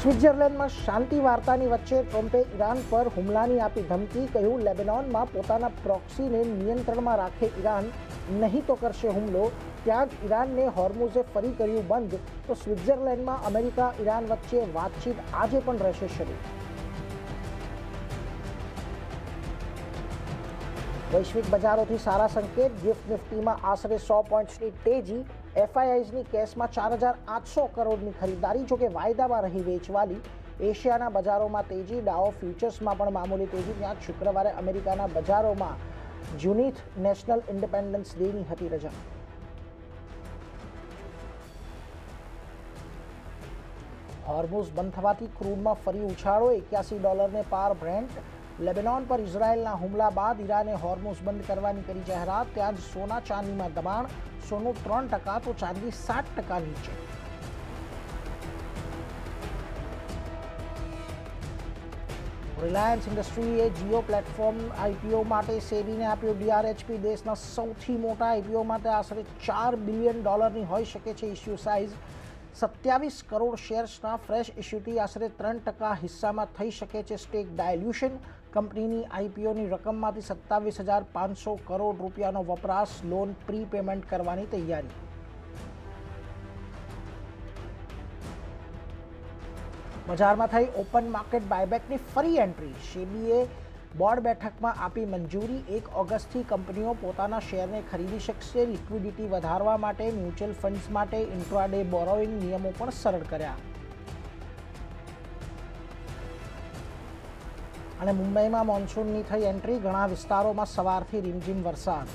સ્વિટ્ઝરલેન્ડમાં શાંતિ વાર્તાની વચ્ચે ટ્રમ્પે ઈરાન પર હુમલાની આપી ધમકી. કહ્યું, લેબેનોનમાં પોતાના પ્રોક્સીને નિયંત્રણમાં રાખે ઈરાન, નહીં તો કરશે હુમલો. ત્યાં જ ઈરાનને હોર્મુઝે ફરી કર્યું બંધ. તો સ્વિટ્ઝરલેન્ડમાં અમેરિકા ઈરાન વચ્ચે વાતચીત આજે પણ રહેશે શરૂ. વૈશ્વિક બજારોથી સારા સંકેત. ગિફ્ટ નિફ્ટીમાં આશરે 100 પોઈન્ટ્સની તેજી. એફઆઈઆઈઝની કેસમાં 4,800 કરોડની ખરીદારી. જોકે વાયદામાં રહી વેચવાલી. એશિયાના બજારોમાં તેજી. ડાઓ ફ્યુચર્સમાં પણ મામૂલી તેજી. ત્યાં શુક્રવારે અમેરિકાના બજારોમાં જુનિથ નેશનલ ઇન્ડિપેન્ડન્સ ડેની હતી રજા. હોર્મુઝ બંધ થવાથી ક્રૂડમાં ફરી ઉછાળો. $81 પાર બ્રેન્ટ. લેબેનોન પર ઇઝરાયેલના હુમલા બાદ ઈરાને હોર્મુઝ બંધ કરવાની કરી જાહેરાત. ત્યાં જ સોના ચાંદીમાં દબાણ. સોનું 3%, તો ચાંદી 7% નીચે. રિલાયન્સ ઇન્ડસ્ટ્રીએ જીઓ પ્લેટફોર્મ આઈપીઓ માટે સેબીને આપ્યો ડીઆરએચપી. દેશના સૌથી મોટા આઈપીઓ માટે આશરે $4 બિલિયન હોઈ શકે છે ઇસ્યુ સાઇઝ. 27 કરોડ શેર્સના ફ્રેશ ઇસ્યુથી આશરે 3% હિસ્સામાં થઈ શકે છે સ્ટેક ડાયલ્યુશન. કંપનીની આઈપીઓની રકમમાંથી 27,500 કરોડ રૂપિયાનો વપરાશ લોન પ્રીપેમેન્ટ કરવાની તૈયારી. બજારમાં થઈ ઓપન માર્કેટ બાયબેકની ફરી એન્ટ્રી. સેબીએ બોર્ડ બેઠકમાં આપી મંજૂરી. 1 ઓગસ્ટથી કંપનીઓ પોતાના શેરને ખરીદી શકશે. લિક્વિડિટી વધારવા માટે મ્યુચ્યુઅલ ફંડ્સ માટે ઇન્ટ્રાડે બોરોઇંગ નિયમો પણ સરળ કર્યા. અને મુંબઈમાં મોન્સૂનની થઈ એન્ટ્રી. ઘણા વિસ્તારોમાં સવારથી રીમઝીમ વરસાદ.